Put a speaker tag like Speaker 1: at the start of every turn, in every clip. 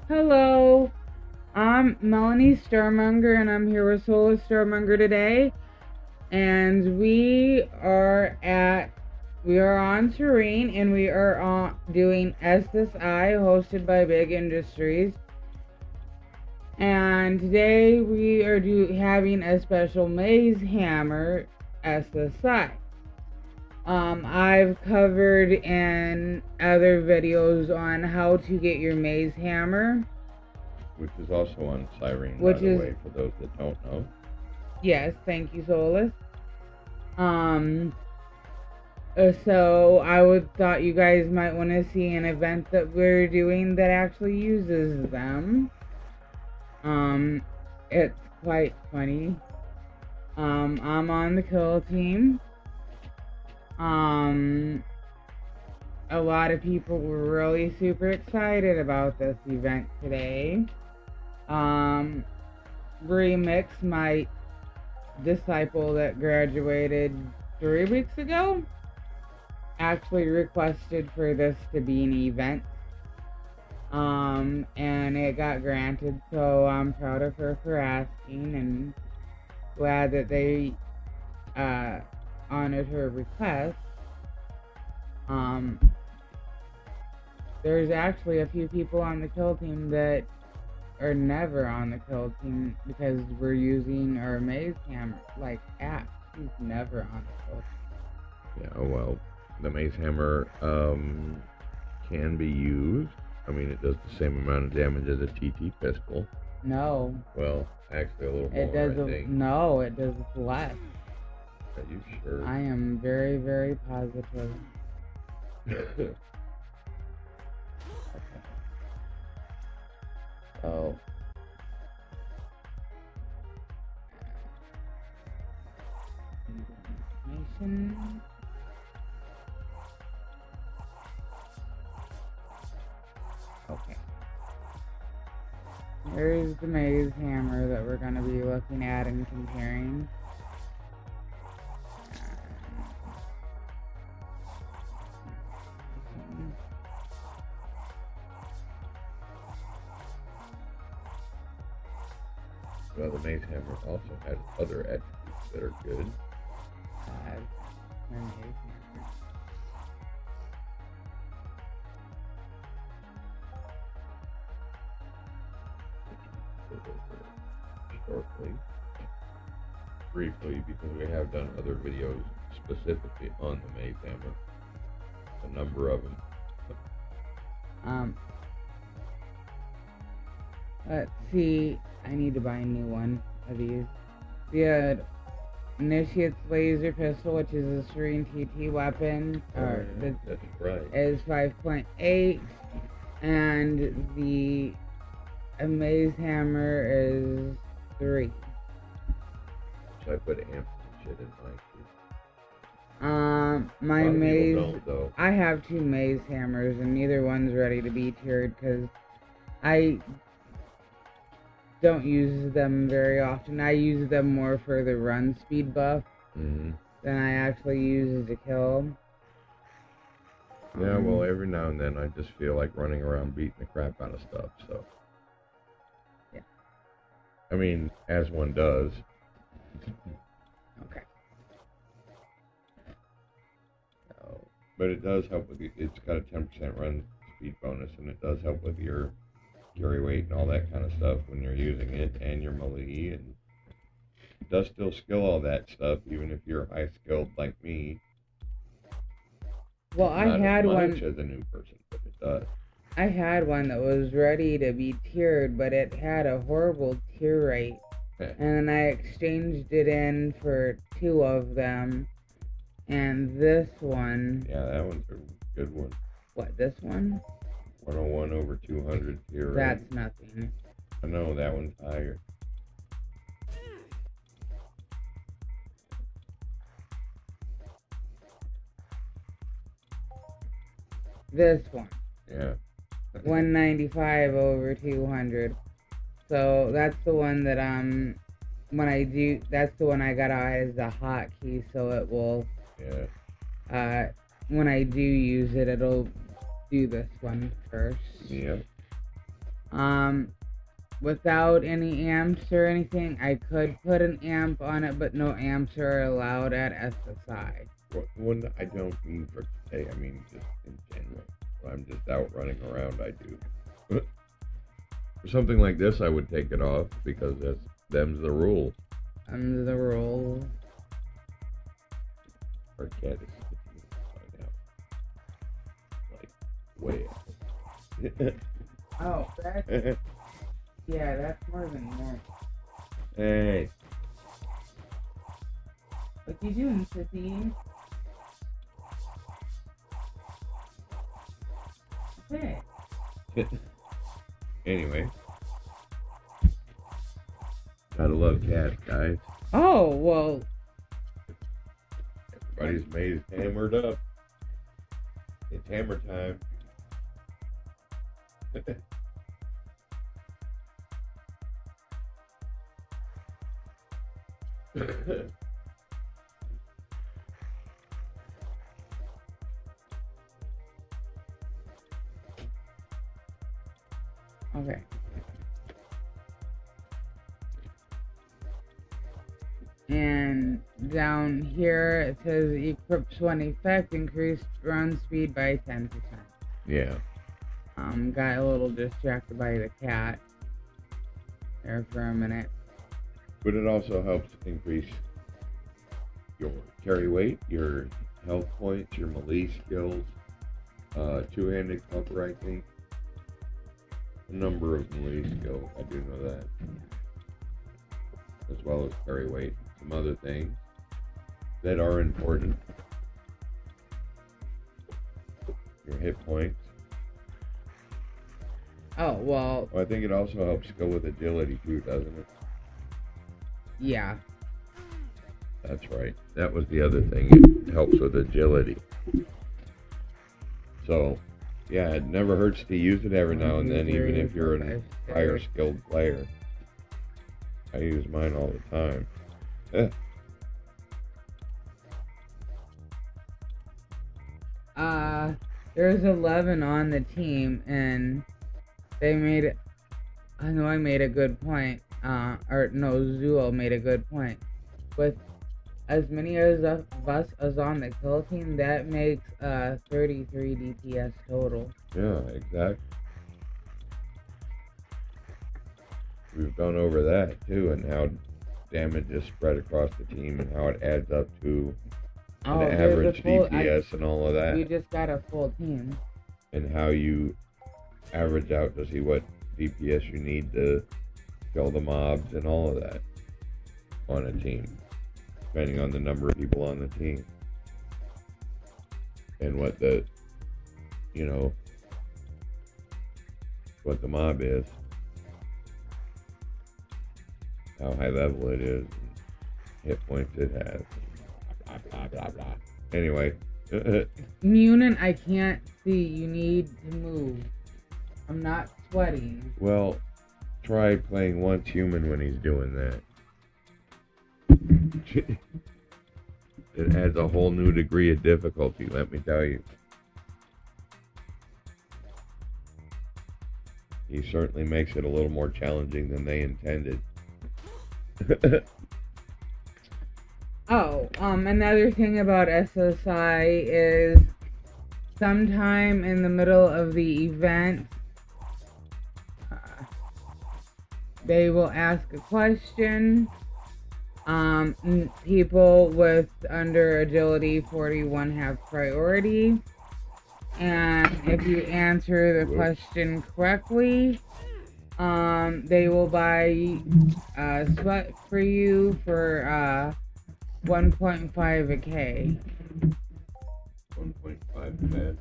Speaker 1: Hello, I'm Melanie Starmonger, and I'm here with Solis today. And we are on Cyrene, and we are doing SSI, hosted by BIF Industries. And today we are having a special maze hammer SSI. I've covered in other videos on how to get your maze hammer,
Speaker 2: which is also on Cyrene, by the way, for those that don't know.
Speaker 1: Yes, thank you, Solis. So I thought you guys might want to see an event that we're doing that actually uses them. It's quite funny. I'm on the kill team. A lot of people were really super excited about this event today. Remix, my disciple that graduated 3 weeks ago, actually requested for this to be an event. And it got granted, so I'm proud of her for asking and glad that they honored her request. There's actually a few people on the kill team that are never on the kill team because we're using our maze hammer, like Ash. He's never on the kill team.
Speaker 2: Yeah, well, the maze hammer can be used. I mean, it does the same amount of damage as a TT pistol.
Speaker 1: No.
Speaker 2: Well, actually a little more,
Speaker 1: I think. No, it does less.
Speaker 2: Are you sure?
Speaker 1: I am very, very positive. Okay. So. Information. Okay. Here's the maze hammer that we're going to be looking at and comparing.
Speaker 2: Well, the maze hammer also has other attributes that are good. Shortly, briefly, because we have done other videos specifically on the maze hammer, a number of them.
Speaker 1: Let's see. I need to buy a new one of these. The Initiative laser pistol, which is a Cyrene TT weapon,
Speaker 2: that's right,
Speaker 1: is 5.8, and the maze hammer is 3.
Speaker 2: So I put amp and shit in
Speaker 1: my maze.
Speaker 2: Don't, though.
Speaker 1: I have 2 maze hammers, and neither one's ready to be tiered because I don't use them very often. I use them more for the run speed buff than I actually use to kill.
Speaker 2: Yeah, well, every now and then I just feel like running around beating the crap out of stuff, so.
Speaker 1: Yeah.
Speaker 2: I mean, as one does.
Speaker 1: Okay. So.
Speaker 2: But it does help with it's got a 10% run speed bonus, and it does help with your carry weight and all that kind of stuff when you're using it, and your melee, and it does still skill all that stuff, even if you're high skilled like me.
Speaker 1: Well, I had one
Speaker 2: as a new person, but it does.
Speaker 1: I had one that was ready to be tiered, but it had a horrible tier rate. And then I exchanged it in for 2 of them. And this one...
Speaker 2: Yeah, that one's a good one.
Speaker 1: What, this one?
Speaker 2: 101 over 200 tier rate.
Speaker 1: That's nothing.
Speaker 2: I know, that one's higher.
Speaker 1: This one.
Speaker 2: Yeah.
Speaker 1: 195 over 200. So that's the one that that's the one I got out as a hotkey, so it will when I do use it, it'll do this one first.
Speaker 2: Yep.
Speaker 1: Um, without any amps or anything, I could put an amp on it, but no amps are allowed at SSI.
Speaker 2: When I don't mean for today, I mean just in general. When I'm just out running around, I do. For something like this, I would take it off because them's the rule.
Speaker 1: Under the rule.
Speaker 2: Our cat is find out. Like, way out.
Speaker 1: Oh, that's, yeah, that's more than normal.
Speaker 2: Hey.
Speaker 1: What you doing, sissy? Hey.
Speaker 2: Anyway. Gotta love cats, guys.
Speaker 1: Oh, well.
Speaker 2: Everybody's made hammered up. It's hammer time.
Speaker 1: Okay. And down here it says equips one effect, increased run speed by 10%.
Speaker 2: Yeah.
Speaker 1: Got a little distracted by the cat there for a minute.
Speaker 2: But it also helps increase your carry weight, your health points, your melee skills, two-handed cover, I think. A number of melee skills, I do know that. As well as carry weight. Some other things that are important. Your hit points.
Speaker 1: Oh, well,
Speaker 2: I think it also helps go with agility too, doesn't it?
Speaker 1: yeah.
Speaker 2: That's right. That was the other thing. It helps with agility. So, yeah, it never hurts to use it every now and then, even if you're a higher skilled player. I use mine all the time.
Speaker 1: There's 11 on the team, and they made it. I know I made a good point. Zuo made a good point. With as many of us as on the kill team, that makes 33 DPS total.
Speaker 2: Yeah, exactly. We've gone over that too, and how damage is spread across the team, and how it adds up to an average DPS and all of that.
Speaker 1: We just got a full team.
Speaker 2: And how you average out to see what DPS you need to kill the mobs and all of that on a team, depending on the number of people on the team. And what the, what the mob is. How high level it is, and hit points it has, blah, blah, blah, blah. Anyway.
Speaker 1: Munin, I can't see. You need to move. I'm not sweating.
Speaker 2: Well, try playing once human when he's doing that. It adds a whole new degree of difficulty, let me tell you. He certainly makes it a little more challenging than they intended.
Speaker 1: Another thing about SSI is sometime in the middle of the event, they will ask a question. People with under agility 41 have priority. And if you answer the question correctly, they will buy sweat for you for 1.5 a K.
Speaker 2: 1.5 bad.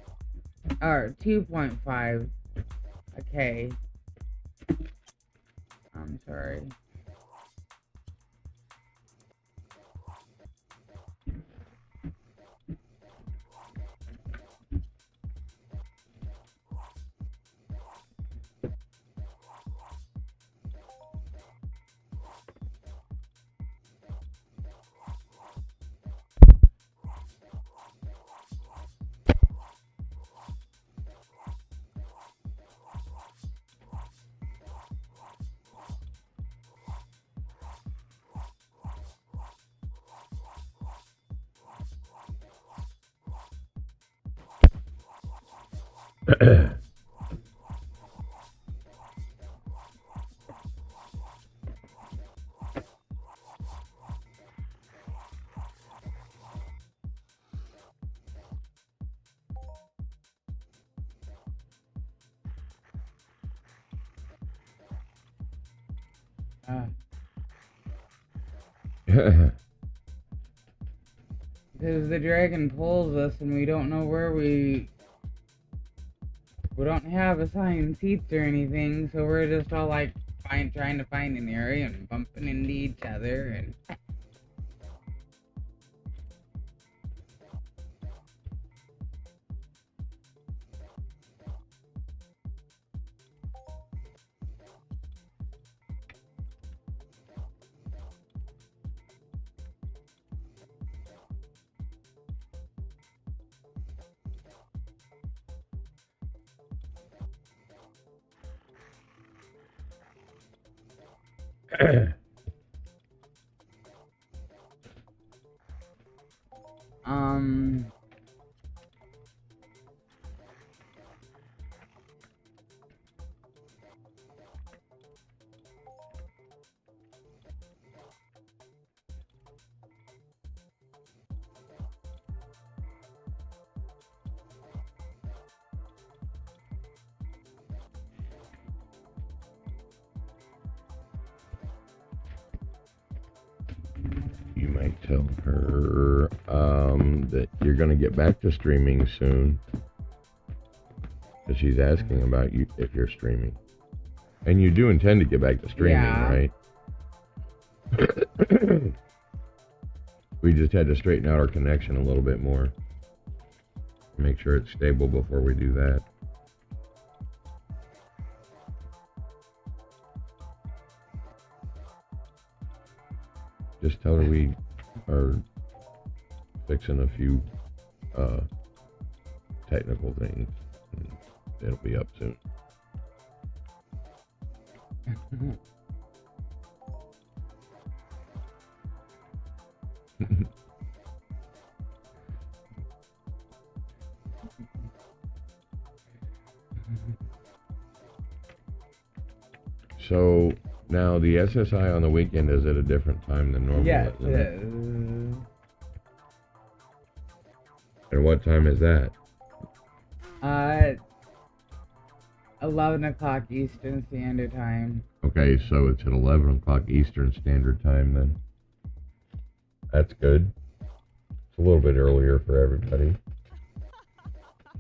Speaker 1: Or 2.5 a K. I'm sorry. Because the dragon pulls us and we don't know where we don't have assigned seats or anything, so we're just all like trying to find an area and bumping into each other and
Speaker 2: You might tell her that you're going to get back to streaming soon. Because she's asking about you if you're streaming. And you do intend to get back to streaming, right? We just had to straighten out our connection a little bit more. Make sure it's stable before we do that. Just tell her we are fixing a few technical things. And it'll be up soon. So now the SSI on the weekend is at a different time than normal.
Speaker 1: Yes,
Speaker 2: isn't it? And what time is that?
Speaker 1: 11 o'clock Eastern Standard Time.
Speaker 2: Okay, so it's at 11 o'clock Eastern Standard Time then. That's good. It's a little bit earlier for everybody.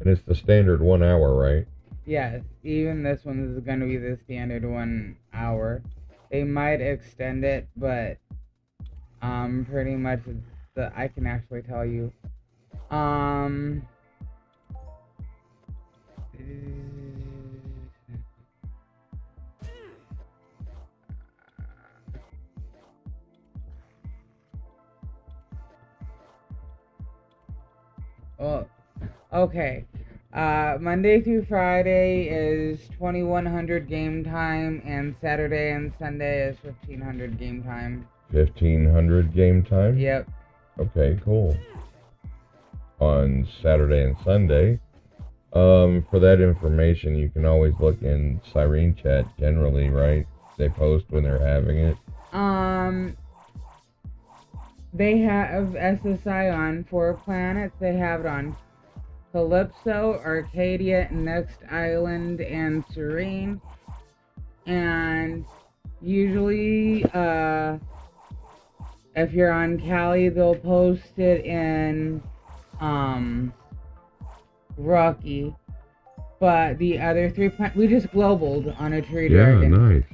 Speaker 2: And it's the standard 1 hour, right?
Speaker 1: Yes, even this one is going to be the standard 1 hour. They might extend it, but pretty much I can actually tell you. Well, okay. Monday through Friday is 2100 game time, and Saturday and Sunday is 1500 game time.
Speaker 2: 1500 game time?
Speaker 1: Yep.
Speaker 2: Okay, cool. On Saturday and Sunday. For that information, you can always look in Cyrene chat generally, right? They post when they're having it.
Speaker 1: They have SSI on 4 planets. They have it on Calypso, Arcadia, Next Island, and Cyrene. And usually, if you're on Cali, they'll post it in Rocky. But the other 3 planets, we just globaled on a tree dragon.
Speaker 2: Yeah, nice.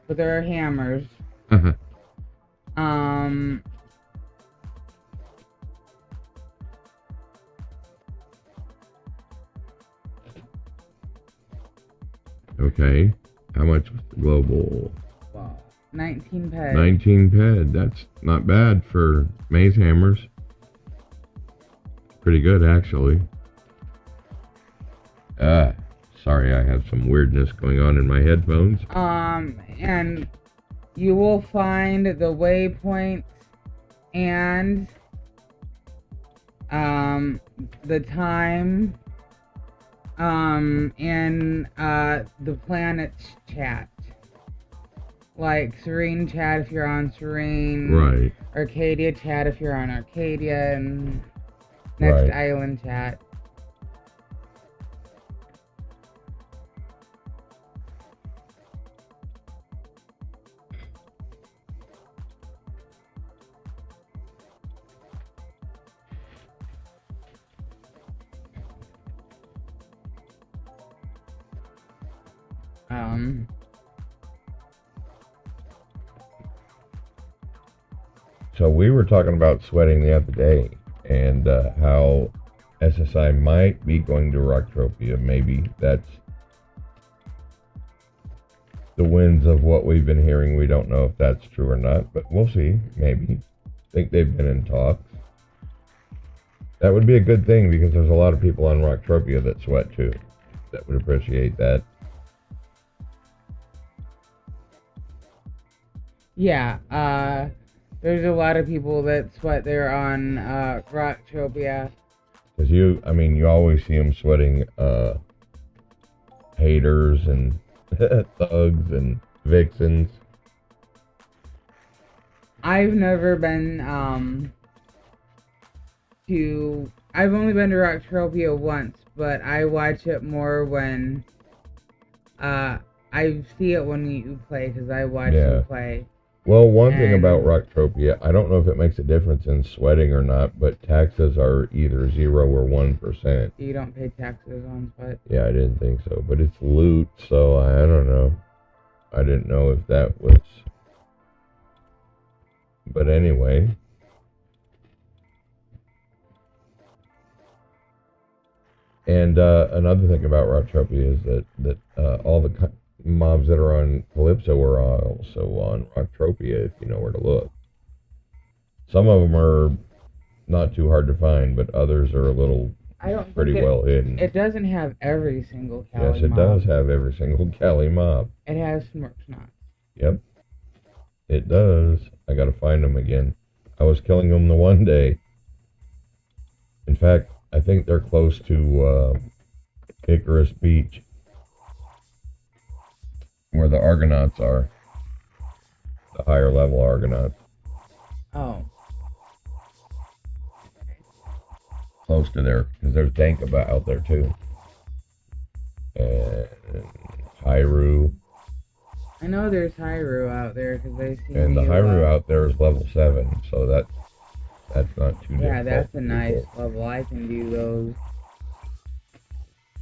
Speaker 1: With our hammers.
Speaker 2: Okay. How much was the global?
Speaker 1: Wow. 19 ped.
Speaker 2: 19 ped. That's not bad for maze hammers. Pretty good, actually. Sorry, I have some weirdness going on in my headphones.
Speaker 1: And you will find the waypoints and the time in the planets chat. Like Cyrene chat if you're on Cyrene.
Speaker 2: Right.
Speaker 1: Arcadia chat if you're on Arcadia, and Next
Speaker 2: Right.
Speaker 1: Island chat.
Speaker 2: So we were talking about sweating the other day, and how SSI might be going to Rocktropia. Maybe that's the winds of what we've been hearing. We don't know if that's true or not, but we'll see. Maybe. Think they've been in talks. That would be a good thing because there's a lot of people on Rocktropia that sweat too. That would appreciate that.
Speaker 1: Yeah, there's a lot of people that sweat there on Rocktropia.
Speaker 2: Because you always see them sweating haters and thugs and vixens.
Speaker 1: I've never been I've only been to Rocktropia once, but I watch it more when I see it when you play, because I watch you play.
Speaker 2: Well, one thing about Rocktropia, I don't know if it makes a difference in sweating or not, but taxes are either 0 or 1%.
Speaker 1: You don't pay taxes on sweat?
Speaker 2: Yeah, I didn't think so, but it's loot, so I don't know. I didn't know if that was... But anyway... And another thing about Rocktropia is that all the mobs that are on Calypso are also on Rocktropia, if you know where to look. Some of them are not too hard to find, but others are a little pretty well hidden.
Speaker 1: It doesn't have every single Cali mob.
Speaker 2: Yes, it does have every single Cali mob.
Speaker 1: It has Smirks knots.
Speaker 2: Yep, it does. I gotta find them again. I was killing them the one day. In fact, I think they're close to Icarus Beach, where the Argonauts are. The higher level Argonauts.
Speaker 1: Oh.
Speaker 2: Close to there, because there's Dankaba out there too. And Hyrule.
Speaker 1: I know there's Hyrule out there, because they see
Speaker 2: And the Hyrule out there is level 7, so that's not too difficult.
Speaker 1: Yeah, that's a nice level. I can do those.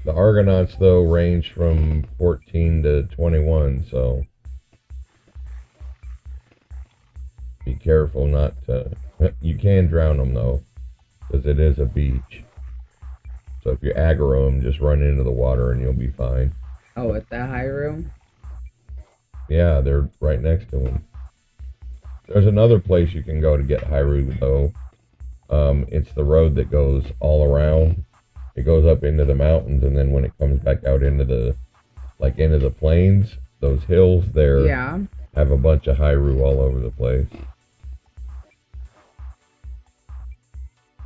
Speaker 2: The Argonauts, though, range from 14 to 21, so be careful not to... You can drown them, though, because it is a beach. So if you aggro them, just run into the water and you'll be fine.
Speaker 1: Oh, at the Hyrule?
Speaker 2: Yeah, they're right next to them. There's another place you can go to get Hyrule, though. It's the road that goes all around. It goes up into the mountains, and then when it comes back out into the plains, those hills there have a bunch of Hyrule all over the place.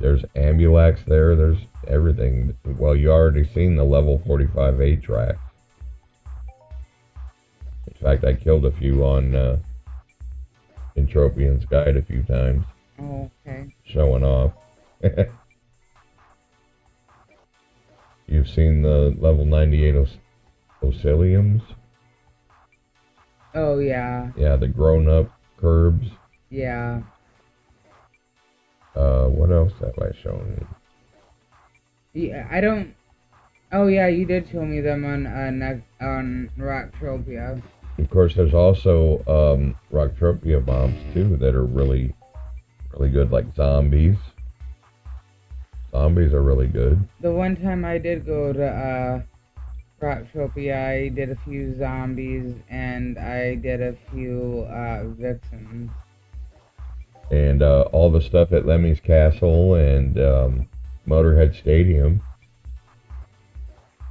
Speaker 2: There's Ambulax there. There's everything. Well, you already seen the level 45A tracks. In fact, I killed a few on Entropians Guide a few times.
Speaker 1: Oh, okay.
Speaker 2: Showing off. You've seen the level 98 Oscilliums?
Speaker 1: Oh, yeah.
Speaker 2: Yeah, the grown-up curbs.
Speaker 1: Yeah.
Speaker 2: What else have I shown
Speaker 1: you? Yeah, I don't... Oh, yeah, you did show me them on Rocktropia.
Speaker 2: Of course, there's also Rocktropia mobs, too, that are really, really good, like zombies. Zombies are really good.
Speaker 1: The one time I did go to Rocktropia, I did a few zombies, and I did a few vixens.
Speaker 2: And all the stuff at Lemmy's Castle and Motorhead Stadium.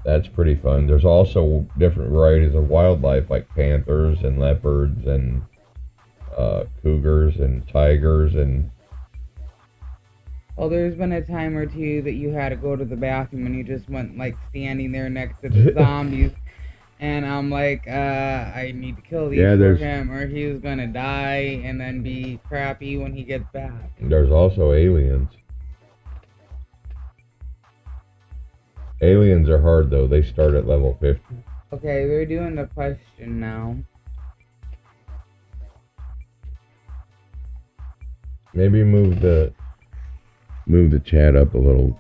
Speaker 2: That's pretty fun. There's also different varieties of wildlife, like panthers and leopards and cougars and tigers and
Speaker 1: Well, there's been a time or two that you had to go to the bathroom and you just went like standing there next to the zombies. And I'm like, I need to kill these for him or he was gonna die and then be crappy when he gets back.
Speaker 2: There's also aliens. Aliens are hard though. They start at level 50.
Speaker 1: Okay, they're doing the question now.
Speaker 2: Maybe move the chat up a little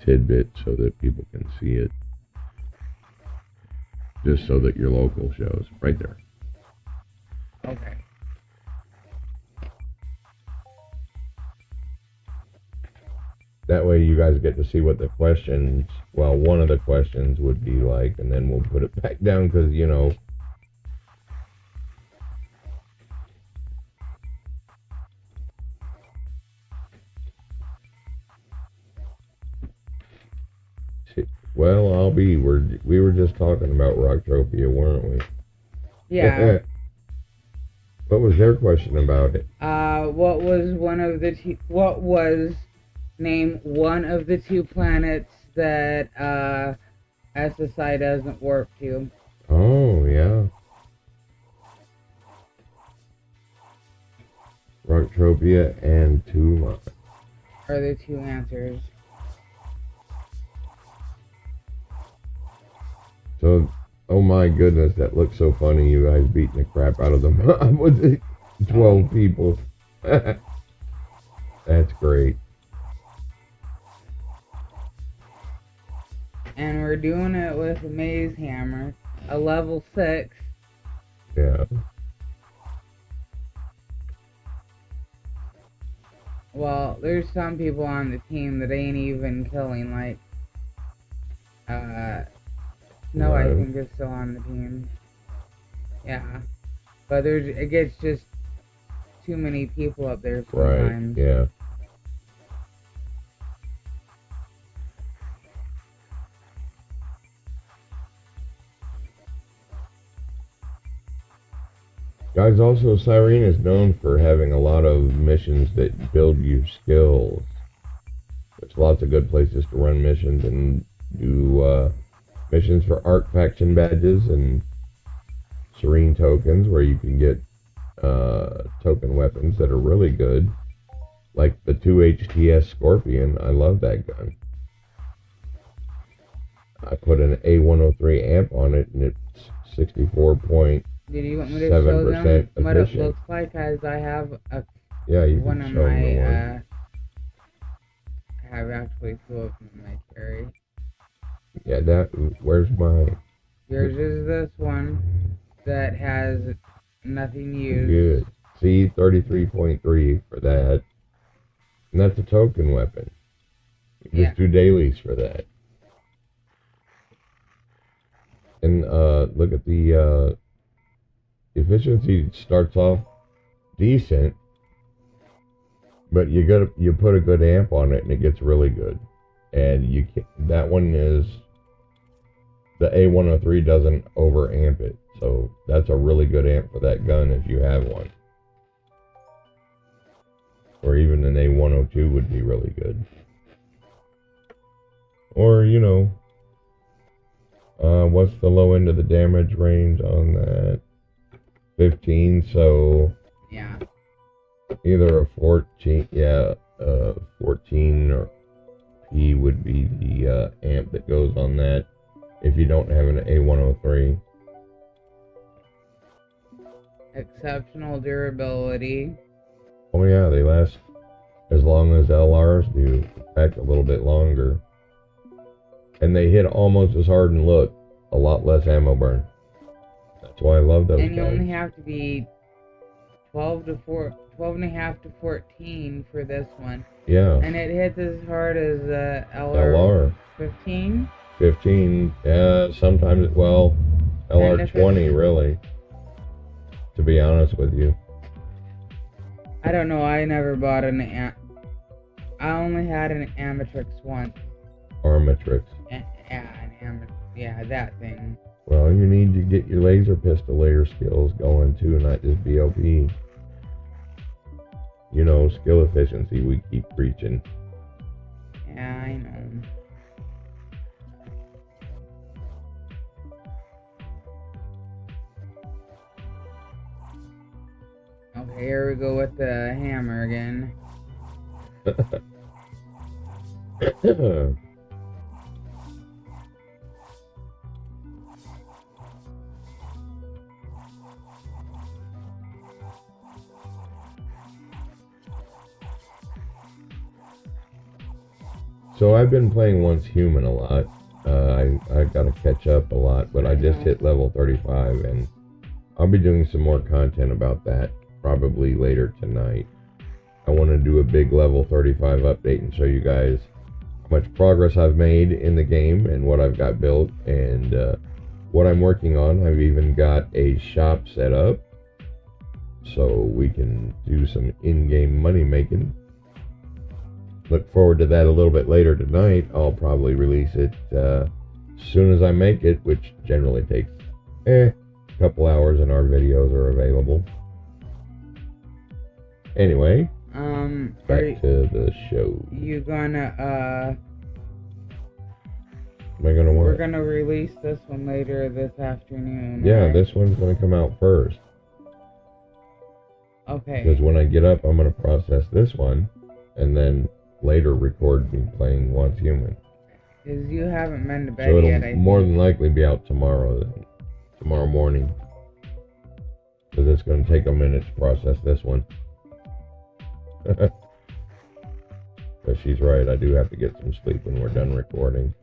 Speaker 2: tidbit so that people can see it. Just so that your local shows right there.
Speaker 1: Okay.
Speaker 2: That way you guys get to see what the questions, well, one of the questions would be like, and then we'll put it back down because, you know, well, we were just talking about Rocktropia, weren't we?
Speaker 1: Yeah.
Speaker 2: What was their question about it?
Speaker 1: Name one of the two planets that SSI doesn't warp to.
Speaker 2: Oh, yeah. Rocktropia and Tuma
Speaker 1: are the two answers.
Speaker 2: So, oh my goodness, that looks so funny, you guys beating the crap out of the mob with the 12 people. That's great.
Speaker 1: And we're doing it with a maze hammer, a level 6.
Speaker 2: Yeah.
Speaker 1: Well, there's some people on the team that ain't even killing, like, no, right. I think is still on the team. Yeah. But it gets just too many people up there sometimes.
Speaker 2: Right, yeah. Guys, also Cyrene is known for having a lot of missions that build you skills. There's lots of good places to run missions and do missions for ARC faction badges and Cyrene tokens where you can get token weapons that are really good. Like the 2HTS Scorpion. I love that gun. I put an A103 amp on it and it's 64.7%
Speaker 1: Did you want me to show them
Speaker 2: efficient.
Speaker 1: what it looks like? As I have
Speaker 2: one of my,
Speaker 1: I have actually two of them in my carry.
Speaker 2: Yeah, where's mine?
Speaker 1: Yours is this one that has nothing used.
Speaker 2: Good. See, 33.3 for that. And that's a token weapon. You just do dailies for that. And look at the efficiency starts off decent, but you put a good amp on it and it gets really good. And that one is the A103 doesn't over amp it, so that's a really good amp for that gun if you have one. Or even an A102 would be really good. Or, you know, what's the low end of the damage range on that? 15, so
Speaker 1: yeah,
Speaker 2: either a 14, 14 or P would be the amp that goes on that if you don't have an A103.
Speaker 1: Exceptional durability.
Speaker 2: Oh yeah, they last as long as LRs do, in fact a little bit longer. And they hit almost as hard and look a lot less ammo burn. That's why I love those guys.
Speaker 1: And you only have to be 12 and a half to 14 for this one.
Speaker 2: Yeah.
Speaker 1: And it hits as hard as
Speaker 2: LR
Speaker 1: 15?
Speaker 2: 15, yeah, sometimes, well, LR 20 really, to be honest with you.
Speaker 1: I don't know, I never bought I only had an Amatrix once.
Speaker 2: Armatrix.
Speaker 1: Yeah, that thing.
Speaker 2: Well, you need to get your laser pistol layer skills going too, not just BOP. You know, skill efficiency we keep preaching.
Speaker 1: Yeah, I know. Okay, here we go with the hammer again.
Speaker 2: So I've been playing Once Human a lot. I've got to catch up a lot, but I just hit level 35, and I'll be doing some more content about that probably later tonight. I want to do a big level 35 update and show you guys how much progress I've made in the game and what I've got built and what I'm working on. I've even got a shop set up so we can do some in-game money making. Look forward to that a little bit later tonight. I'll probably release it as soon as I make it, which generally takes a couple hours, and our videos are available. Anyway, back to the show.
Speaker 1: You gonna
Speaker 2: Am I gonna what?
Speaker 1: We're gonna release this one later this afternoon.
Speaker 2: Yeah,
Speaker 1: right?
Speaker 2: this one's gonna come out first.
Speaker 1: Okay.
Speaker 2: Because when I get up, I'm gonna process this one, and then later record me playing Once Human.
Speaker 1: Because you haven't been to bed
Speaker 2: so it'll
Speaker 1: yet, I
Speaker 2: more
Speaker 1: think.
Speaker 2: than likely be out tomorrow morning. Because it's gonna take a minute to process this one. But she's right, I do have to get some sleep when we're done recording.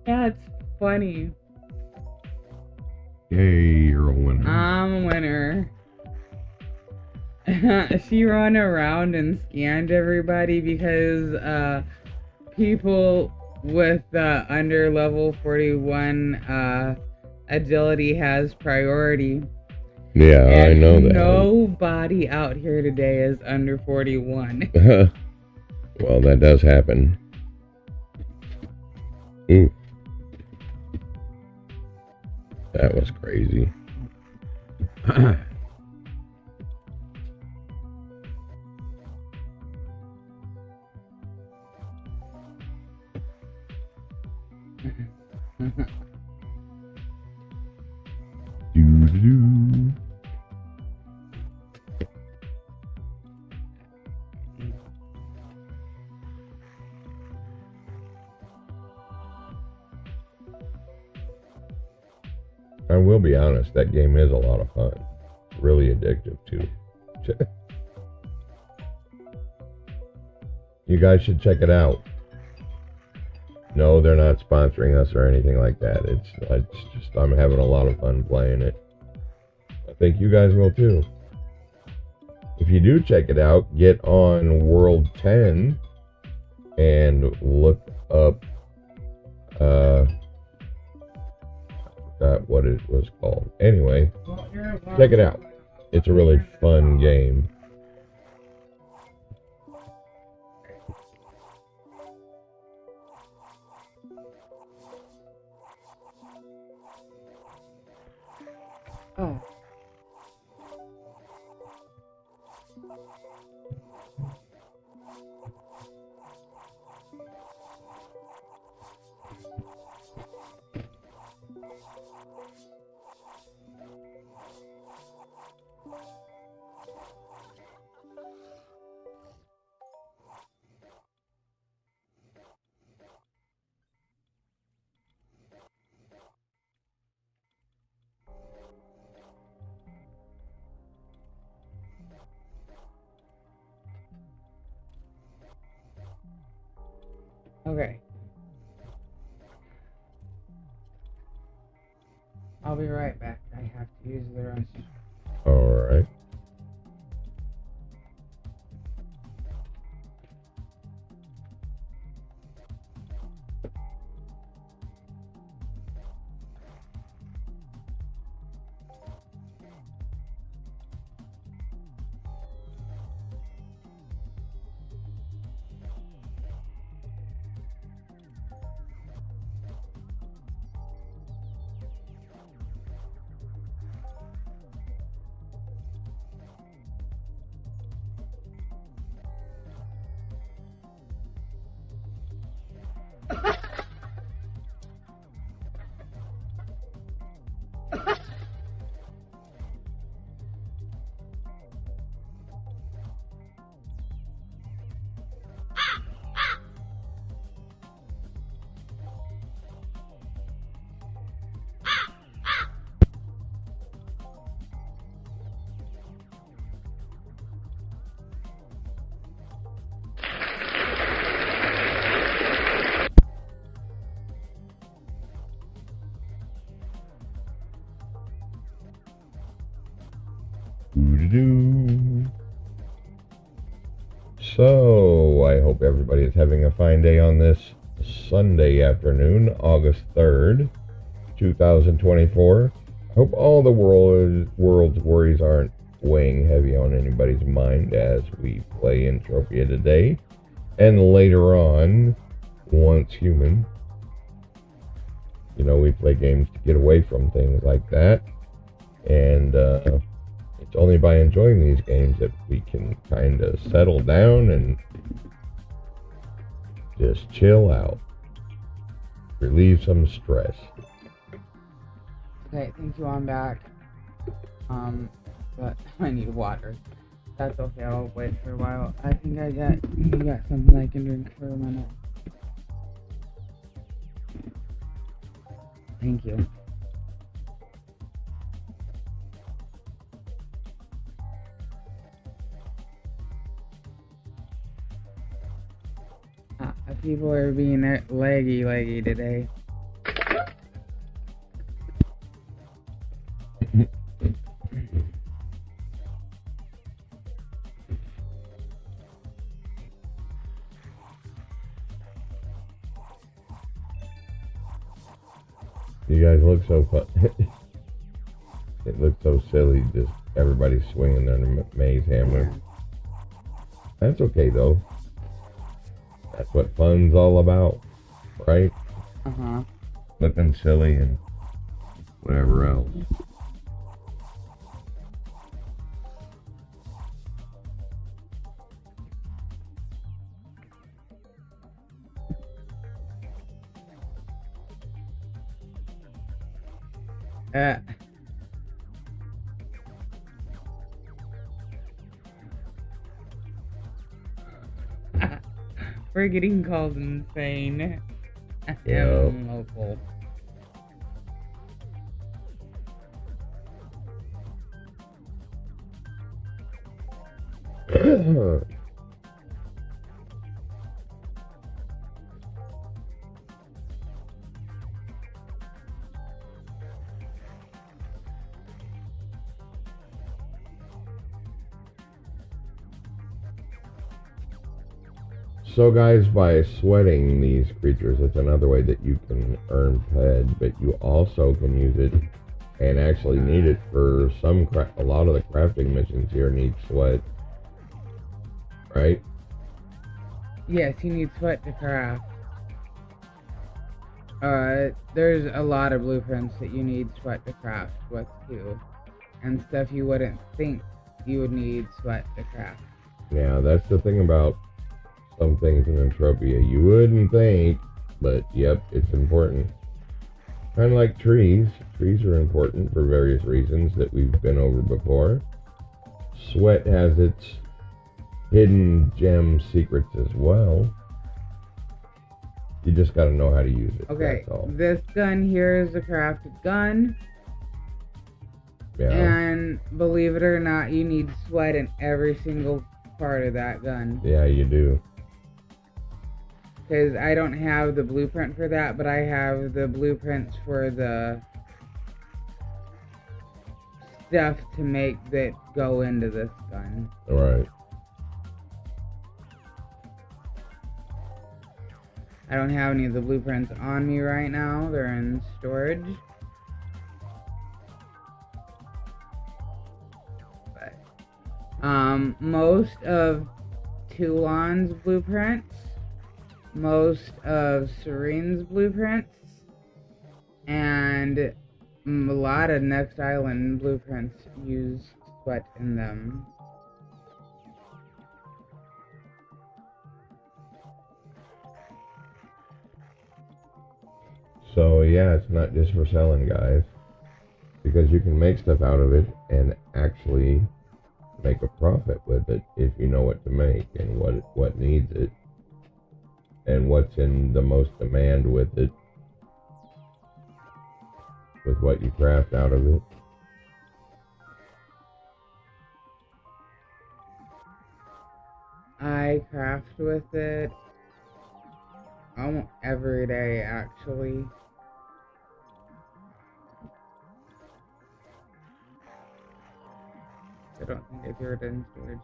Speaker 1: That's funny.
Speaker 2: Yay, you're a winner.
Speaker 1: I'm a winner. She ran around and scanned everybody because people with under level 41 agility has priority.
Speaker 2: Yeah,
Speaker 1: and
Speaker 2: I know that.
Speaker 1: Nobody out here today is under 41.
Speaker 2: Well, that does happen. Ooh. That was crazy. Doo-doo-doo. I will be honest, that game is a lot of fun. Really addictive, too. You guys should check it out. No, they're not sponsoring us or anything like that. It's just I'm having a lot of fun playing it. I think you guys will, too. If you do check it out, get on World 10 and look up what it was called. Anyway, check it out. It's a really fun game.
Speaker 1: Oh. Okay. I'll be right back. I have to use the restroom.
Speaker 2: Alright. So, I hope everybody is having a fine day on this Sunday afternoon, August 3rd, 2024. I hope all the world's worries aren't weighing heavy on anybody's mind as we play Entropia today. And later on, once human, we play games to get away from things like that. And it's only by enjoying these games that we can kind of settle down and just chill out, relieve some stress.
Speaker 1: Okay, thank you, I'm back. But I need water. That's okay, I'll wait for a while. I think you got something I can drink for a minute. Thank you. People are being leggy today.
Speaker 2: You guys look so fun. It looks so silly, just everybody swinging their maze hammer. That's okay though. That's what fun's all about, right?
Speaker 1: Uh-huh.
Speaker 2: Looking silly and whatever else.
Speaker 1: We're getting called insane.
Speaker 2: Yeah.
Speaker 1: Local.
Speaker 2: So guys, by sweating these creatures, it's another way that you can earn ped, but you also can use it and actually need it for a lot of the crafting missions here need sweat, right?
Speaker 1: Yes, you need sweat to craft. There's a lot of blueprints that you need sweat to craft with too, and stuff you wouldn't think you would need sweat to craft.
Speaker 2: Yeah, that's the thing about some things in Entropia. You wouldn't think, but yep, it's important. Kind of like trees. Trees are important for various reasons that we've been over before. Sweat has its hidden gem secrets as well. You just gotta know how to use it.
Speaker 1: Okay,
Speaker 2: that's all.
Speaker 1: This gun here is a crafted gun.
Speaker 2: Yeah.
Speaker 1: And believe it or not, you need sweat in every single part of that gun.
Speaker 2: Yeah, you do.
Speaker 1: Because I don't have the blueprint for that, but I have the blueprints for the stuff to make that go into this gun.
Speaker 2: Alright.
Speaker 1: I don't have any of the blueprints on me right now. They're in storage. But, most of Toulon's blueprints, most of Cyrene's blueprints, and a lot of Next Island blueprints use sweat in them.
Speaker 2: So yeah, it's not just for selling, guys. because you can make stuff out of it and actually make a profit with it if you know what to make and what needs it and what's in the most demand with it, with what you craft out of it.
Speaker 1: I craft with it almost every day, actually. I don't think I threw it in storage.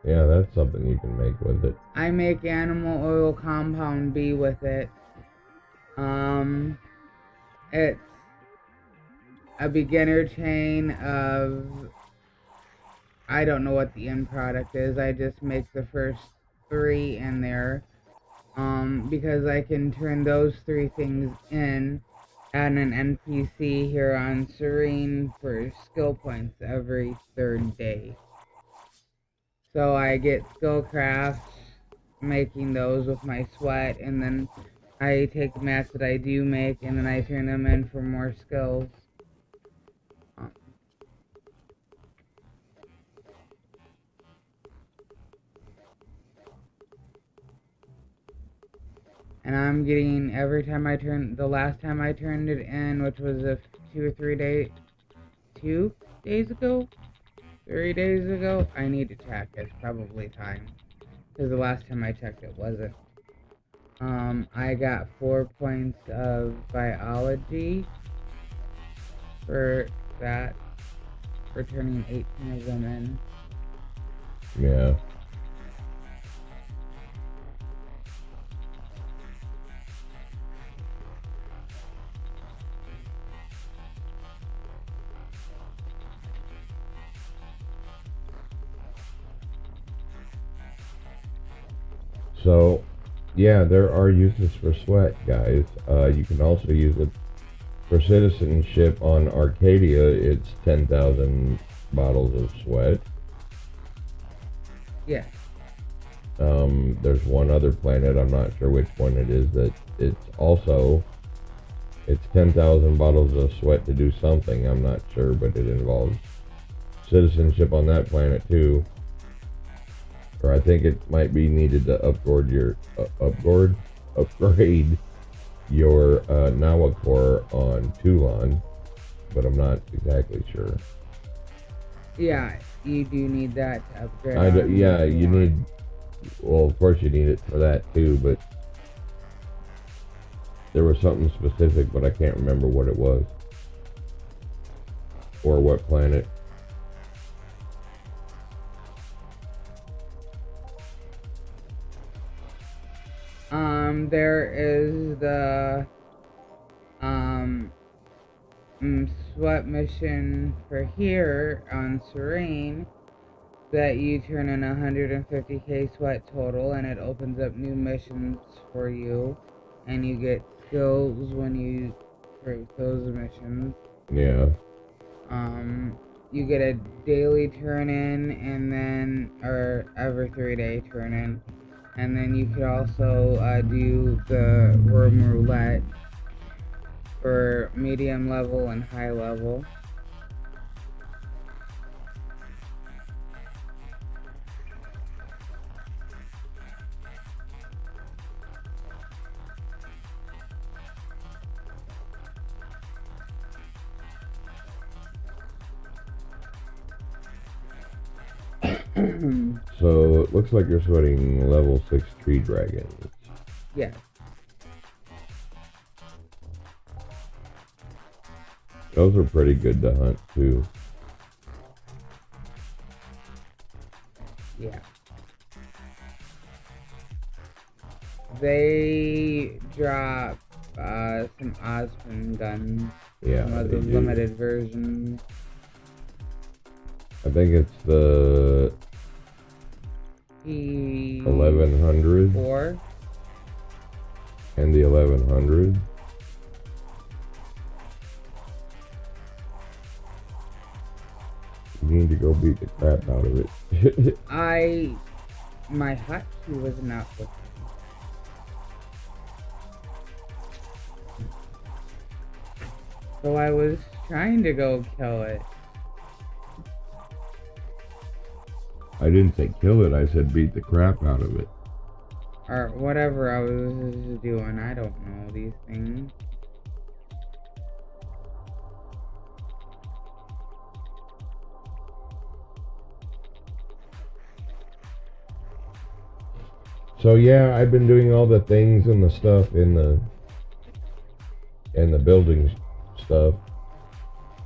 Speaker 2: Yeah, that's something you can make with it.
Speaker 1: I make animal oil compound B with it. It's a beginner chain of, I don't know what the end product is. I just make the first 3 in there. Because I can turn those 3 things in at an NPC here on Cyrene for skill points every 3rd day. So I get skill crafts making those with my sweat, and then I take mats that I do make and then I turn them in for more skills. And I'm getting, every time I turn, the last time I turned it in, which was 2 days ago, 3 days ago, I need to check, it's probably time, because the last time I checked it wasn't. I got 4 points of biology for that, for turning 18 of them in.
Speaker 2: Yeah. So, yeah, there are uses for sweat, guys. You can also use it for citizenship. On Arcadia, it's 10,000 bottles of sweat.
Speaker 1: Yeah.
Speaker 2: There's one other planet, I'm not sure which one it is, that it's 10,000 bottles of sweat to do something, I'm not sure, but it involves citizenship on that planet too. Or I think it might be needed to upgrade your Nawa core on Toulon, but I'm not exactly sure.
Speaker 1: Yeah, you do need that to upgrade.
Speaker 2: You need, well, of course you need it for that too, but there was something specific, but I can't remember what it was or what planet.
Speaker 1: There is the sweat mission for here on Cyrene that you turn in 150k sweat total, and it opens up new missions for you, and you get skills when you for those missions.
Speaker 2: Yeah.
Speaker 1: You get a daily turn in, and then, or every 3-day turn in, and then you could also do the worm roulette for medium level and high level.
Speaker 2: So it looks like you're sweating level 6 tree dragons.
Speaker 1: Yeah.
Speaker 2: Those are pretty good to hunt too.
Speaker 1: Yeah. They drop some Osprey guns.
Speaker 2: Yeah,
Speaker 1: some of the limited versions.
Speaker 2: I think it's the 1100
Speaker 1: 4
Speaker 2: and the 1100. You need to go beat the crap out of it.
Speaker 1: My hotkey was not with So I was trying to go kill it.
Speaker 2: I didn't say kill it, I said beat the crap out of it.
Speaker 1: Or whatever I was doing. I don't know these things.
Speaker 2: So yeah, I've been doing all the things and the stuff in the building stuff.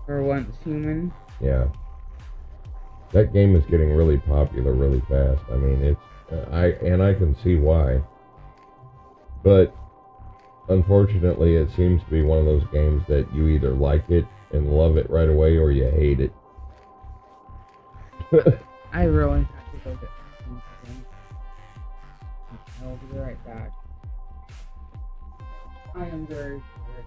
Speaker 1: For once human.
Speaker 2: Yeah. That game is getting really popular really fast. I mean, it's I can see why. But unfortunately, it seems to be one of those games that you either like it and love it right away or you hate it.
Speaker 1: I really have to go get something. I'll be right back. I am very sorry.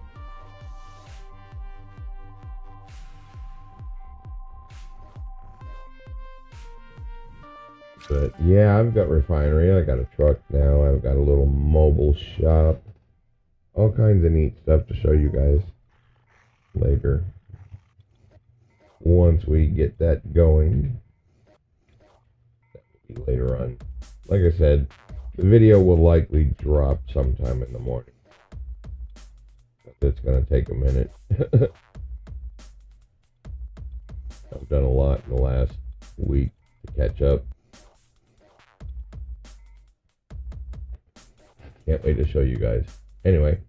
Speaker 2: But yeah, I've got refinery. I got a truck now. I've got a little mobile shop. All kinds of neat stuff to show you guys later. Once we get that going. Later on. Like I said, the video will likely drop sometime in the morning. It's going to take a minute. I've done a lot in the last week to catch up. Can't wait to show you guys. Anyway.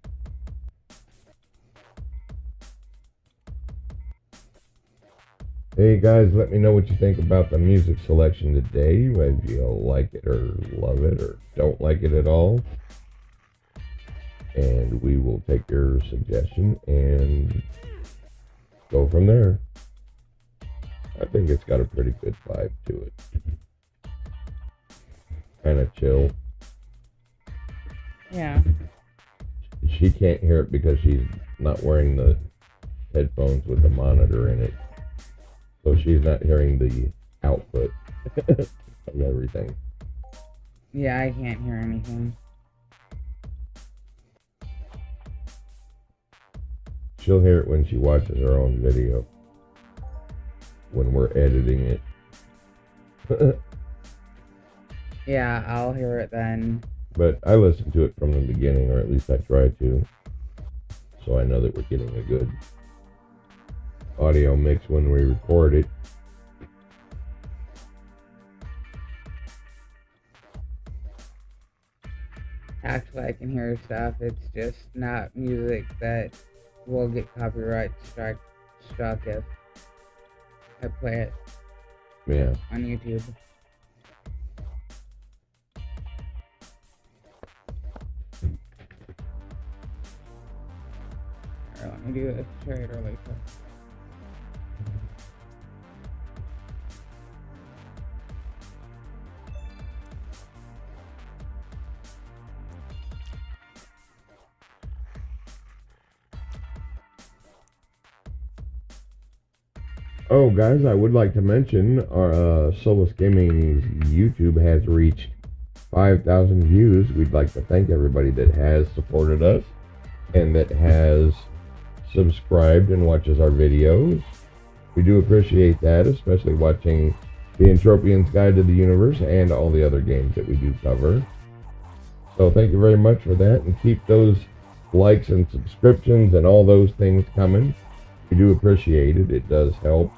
Speaker 2: Hey guys, let me know what you think about the music selection today. Whether you like it or love it or don't like it at all. And we will take your suggestion and go from there. I think it's got a pretty good vibe to it. Kind of chill.
Speaker 1: Yeah.
Speaker 2: She can't hear it because she's not wearing the headphones with the monitor in it. So she's not hearing the output of everything.
Speaker 1: Yeah, I can't hear anything.
Speaker 2: She'll hear it when she watches her own video. When we're editing it.
Speaker 1: Yeah, I'll hear it then.
Speaker 2: But I listen to it from the beginning, or at least I try to. So I know that we're getting a good audio mix when we record it.
Speaker 1: Actually, I can hear stuff. It's just not music that will get copyright struck if I play it on YouTube. Alright, let me do this trade really quick.
Speaker 2: Oh, guys, I would like to mention our Solis Gaming's YouTube has reached 5,000 views. We'd like to thank everybody that has supported us and that has subscribed and watches our videos. We do appreciate that, especially watching the Entropians Guide to the Universe and all the other games that we do cover. So thank you very much for that, and keep those likes and subscriptions and all those things coming. We do appreciate it. It does help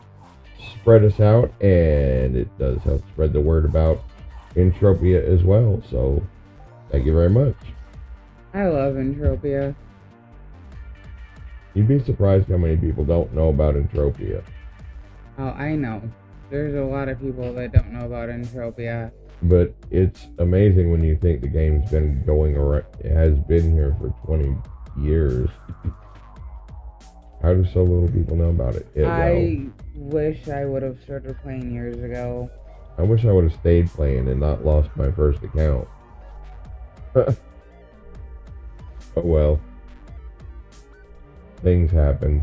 Speaker 2: spread us out, and it does help spread the word about Entropia as well. So thank you very much.
Speaker 1: I love Entropia.
Speaker 2: You'd be surprised how many people don't know about Entropia.
Speaker 1: Oh, I know. There's a lot of people that don't know about Entropia.
Speaker 2: But it's amazing when you think the game's been going around, it has been here for 20 years. How do so little people know about it?
Speaker 1: I wish I would have started playing years ago.
Speaker 2: I wish I would have stayed playing and not lost my first account. Oh well. Things happen.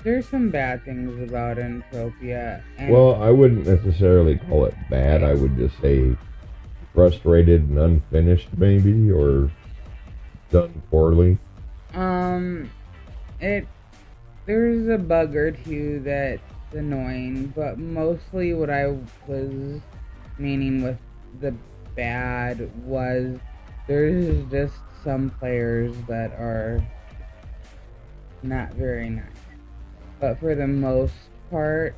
Speaker 1: There's some bad things about Entropia, and
Speaker 2: Well, I wouldn't necessarily call it bad. I would just say frustrated and unfinished, maybe, or done poorly.
Speaker 1: it there's a bug or two that's annoying, but mostly what I was meaning with the bad was there's just some players that are not very nice. But for the most part,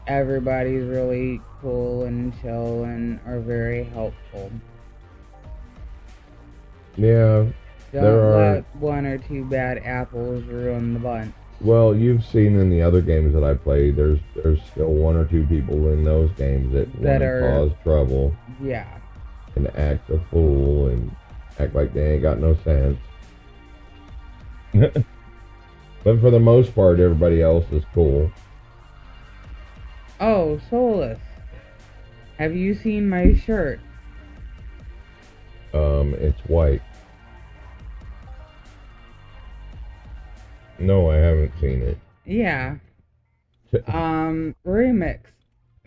Speaker 1: everybody's really cool and chill and are very helpful.
Speaker 2: Yeah,
Speaker 1: Don't let one or two bad apples ruin the bunch.
Speaker 2: Well, you've seen in the other games that I play, there's still one or two people in those games that want to cause trouble.
Speaker 1: Yeah.
Speaker 2: And act a fool and act like they ain't got no sense. But for the most part, everybody else is cool.
Speaker 1: Oh, Solis. Have you seen my shirt?
Speaker 2: It's white. No, I haven't seen it.
Speaker 1: Yeah. Remix,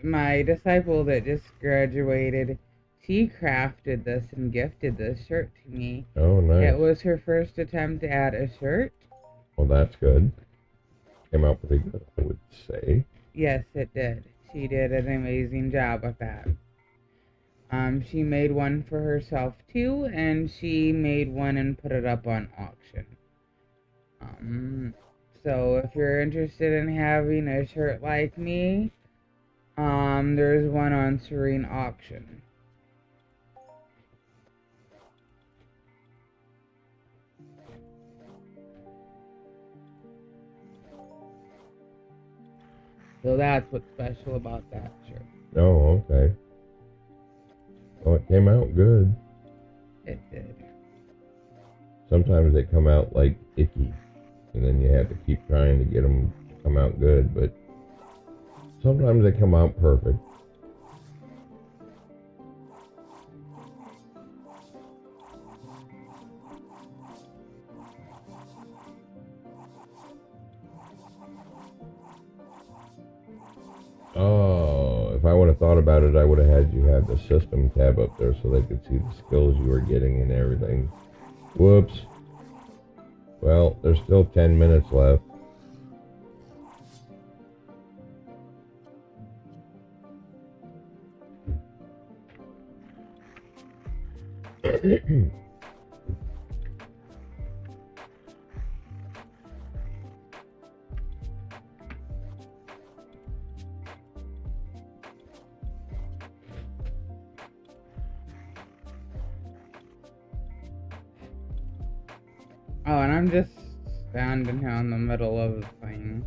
Speaker 1: my disciple that just graduated, she crafted this and gifted this shirt to me.
Speaker 2: Oh, nice.
Speaker 1: It was her first attempt at a shirt.
Speaker 2: Well, that's good. Came out pretty good, I would say.
Speaker 1: Yes, it did. She did an amazing job with that. She made one for herself too, and she made one and put it up on auction. So if you're interested in having a shirt like me, there's one on Cyrene auction. So that's what's special about that shirt.
Speaker 2: Oh, okay. Well, it came out good.
Speaker 1: It did.
Speaker 2: Sometimes they come out like icky, and then you have to keep trying to get them to come out good, but sometimes they come out perfect. Oh, if I would have thought about it, I would have had you have the system tab up there so they could see the skills you were getting and everything. Whoops. Well, there's still 10 minutes left.
Speaker 1: Oh, and I'm just standing here in the middle of the thing.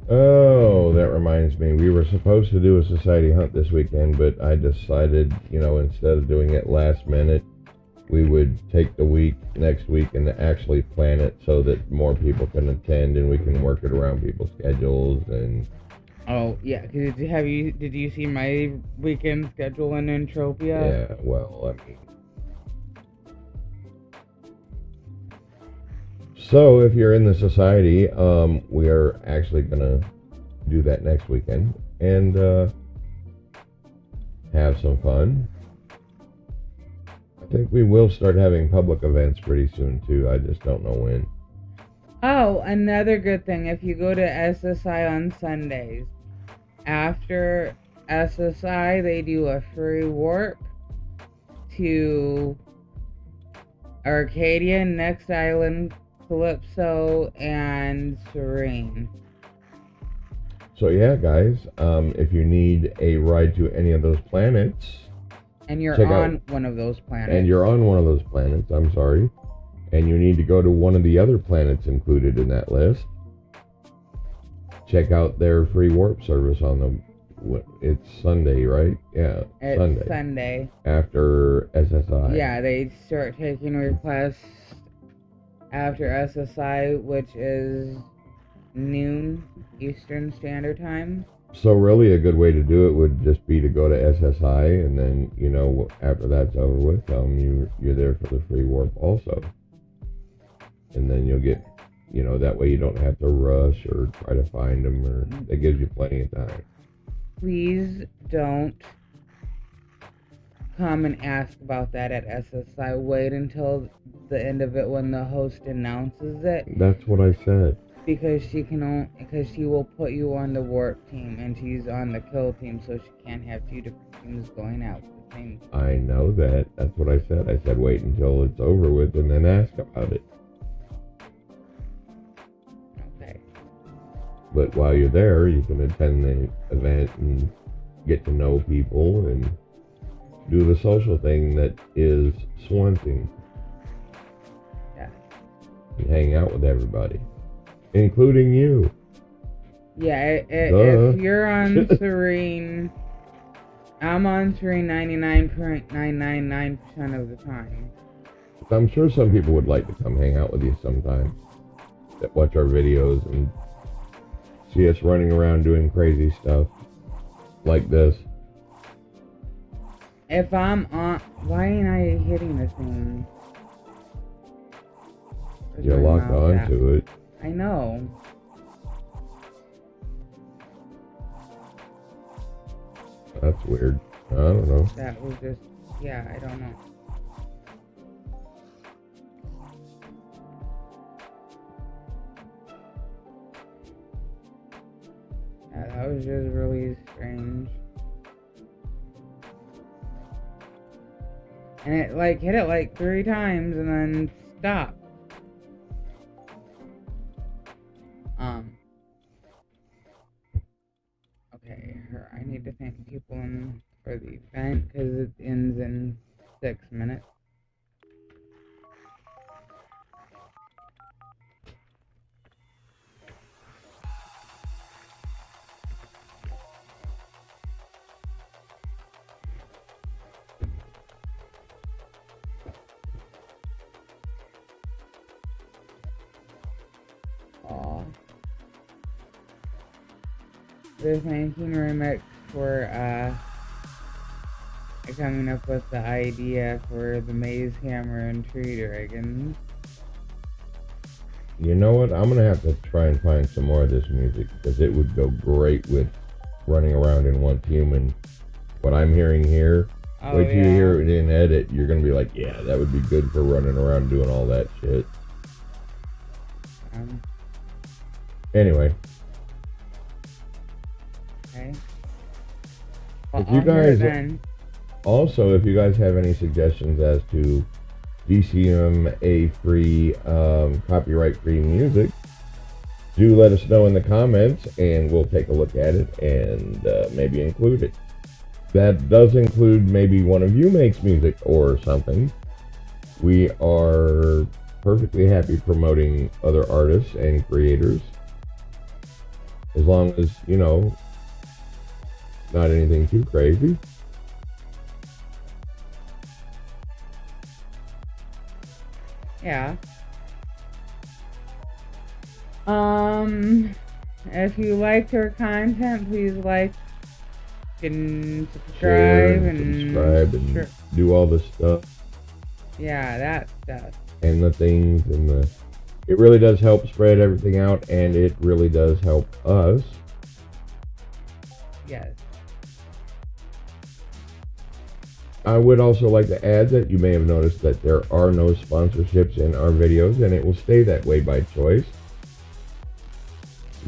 Speaker 2: Oh, that reminds me. We were supposed to do a society hunt this weekend, but I decided, instead of doing it last minute, we would take the week next week and actually plan it so that more people can attend and we can work it around people's schedules and.
Speaker 1: Oh yeah, did you see my weekend schedule in Entropia?
Speaker 2: Yeah, well, I mean. So if you're in the society, we are actually gonna do that next weekend and have some fun. I think we will start having public events pretty soon too. I just don't know when.
Speaker 1: Oh, another good thing, if you go to SSI on Sundays, after SSI they do a free warp to Arcadia, Next Island, Calypso, and Cyrene.
Speaker 2: So yeah, guys, if you need a ride to any of those planets,
Speaker 1: and you're on one of those planets.
Speaker 2: And you're on one of those planets, I'm sorry. And you need to go to one of the other planets included in that list. Check out their free warp service on the... It's Sunday, right? Yeah,
Speaker 1: it's Sunday.
Speaker 2: After SSI.
Speaker 1: Yeah, they start taking requests after SSI, which is noon Eastern Standard Time.
Speaker 2: So really a good way to do it would just be to go to SSI, and then, you know, after that's over with, you're there for the free warp also. And then you'll get, you know, that way you don't have to rush or try to find them, or it gives you plenty of time.
Speaker 1: Please don't come and ask about that at SSI. Wait until the end of it when the host announces it.
Speaker 2: That's what I said.
Speaker 1: Because she will put you on the warp team, and she's on the kill team, so she can't have two different teams going out at the same time.
Speaker 2: I know that. That's what I said. I said wait until it's over with and then ask about it.
Speaker 1: Okay.
Speaker 2: But while you're there, you can attend the event and get to know people and do the social thing that is swanting.
Speaker 1: Yeah.
Speaker 2: And hang out with everybody. Including you.
Speaker 1: Yeah, if you're on Cyrene, I'm on Cyrene 99.999% of the time.
Speaker 2: I'm sure some people would like to come hang out with you sometime. That watch our videos and see us running around doing crazy stuff like this.
Speaker 1: If I'm on... Why ain't I hitting this thing?
Speaker 2: You're locked onto it.
Speaker 1: I know.
Speaker 2: That's weird. I don't know.
Speaker 1: That was just... Yeah, I don't know. Yeah, that was just really strange. And it hit it 3 times and then stopped. Okay, I need to thank people for the event because it ends in 6 minutes. The thanking remix for coming up with the idea for the Maze Hammer and Tree Dragons.
Speaker 2: You know what? I'm gonna have to try and find some more of this music because it would go great with running around in one team. And what I'm hearing here, wait till you hear it in edit, you're gonna be like, yeah, that would be good for running around doing all that shit. Anyway.
Speaker 1: Okay.
Speaker 2: If you guys also, if you guys have any suggestions as to DCMA free, copyright free music, do let us know in the comments and we'll take a look at it and maybe include it. That does include maybe one of you makes music or something. We are perfectly happy promoting other artists and creators as long as, you know, not anything too crazy.
Speaker 1: Yeah. If you liked our content, please like and subscribe
Speaker 2: and do all the stuff.
Speaker 1: Yeah, that stuff.
Speaker 2: And the things it really does help spread everything out, and it really does help us.
Speaker 1: Yes.
Speaker 2: I would also like to add that you may have noticed that there are no sponsorships in our videos, and it will stay that way by choice.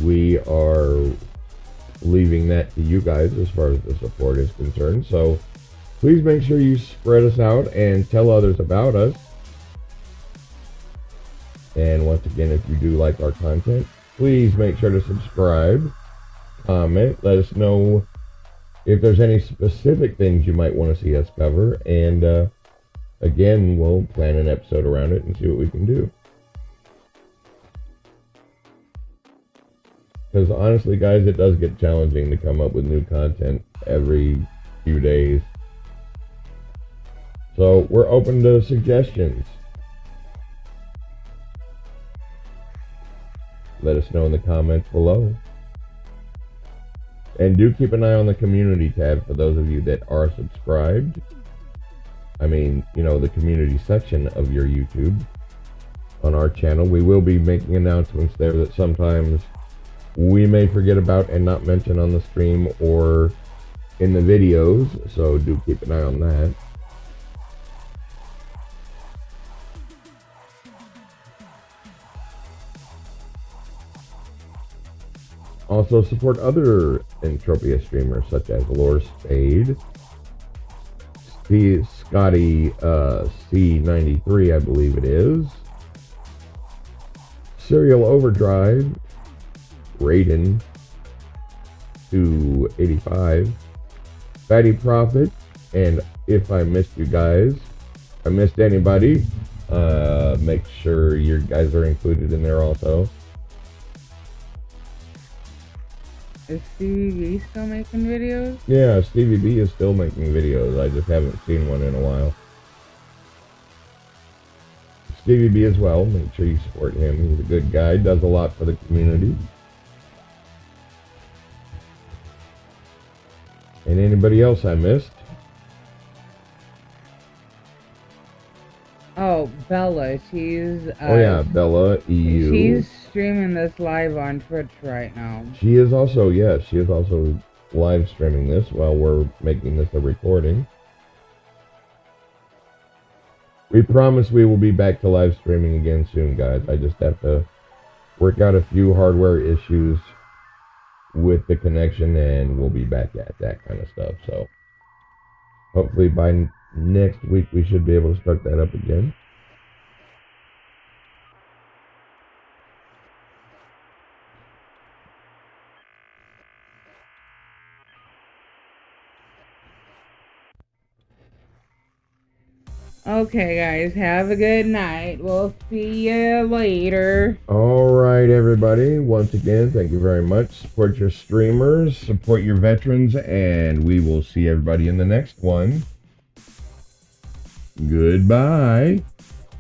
Speaker 2: We are leaving that to you guys as far as the support is concerned. So please make sure you spread us out and tell others about us. And once again, if you do like our content, please make sure to subscribe, comment, let us know if there's any specific things you might want to see us cover, and again, we'll plan an episode around it and see what we can do. Because honestly, guys, it does get challenging to come up with new content every few days. So we're open to suggestions. let us know in the comments below. And do keep an eye on the community tab for those of you that are subscribed. I mean, you know, the community section of your YouTube on our channel. We will be making announcements there that sometimes we may forget about and not mention on the stream or in the videos, so do keep an eye on that. Also support other Entropia streamers such as Lore Spade, Scotty C93, I believe it is, Serial Overdrive, Raiden 285, Fatty Prophet, and if I missed you guys, I missed anybody, make sure you guys are included in there also.
Speaker 1: Is Stevie B still making videos?
Speaker 2: Yeah, Stevie B is still making videos. I just haven't seen one in a while. Stevie B as well. Make sure you support him. He's a good guy. Does a lot for the community. And anybody else I missed?
Speaker 1: Oh, Bella. She's...
Speaker 2: oh yeah, Bella EU.
Speaker 1: She's streaming this live on Twitch right now.
Speaker 2: She is also, yes, she is also live streaming this while we're making this a recording. We promise we will be back to live streaming again soon, guys. I just have to work out a few hardware issues with the connection, and we'll be back at that kind of stuff. So hopefully by next week we should be able to start that up again.
Speaker 1: Okay, guys, have a good night. We'll see you later.
Speaker 2: Alright, everybody. Once again, thank you very much. Support your streamers, support your veterans, and we will see everybody in the next one. Goodbye.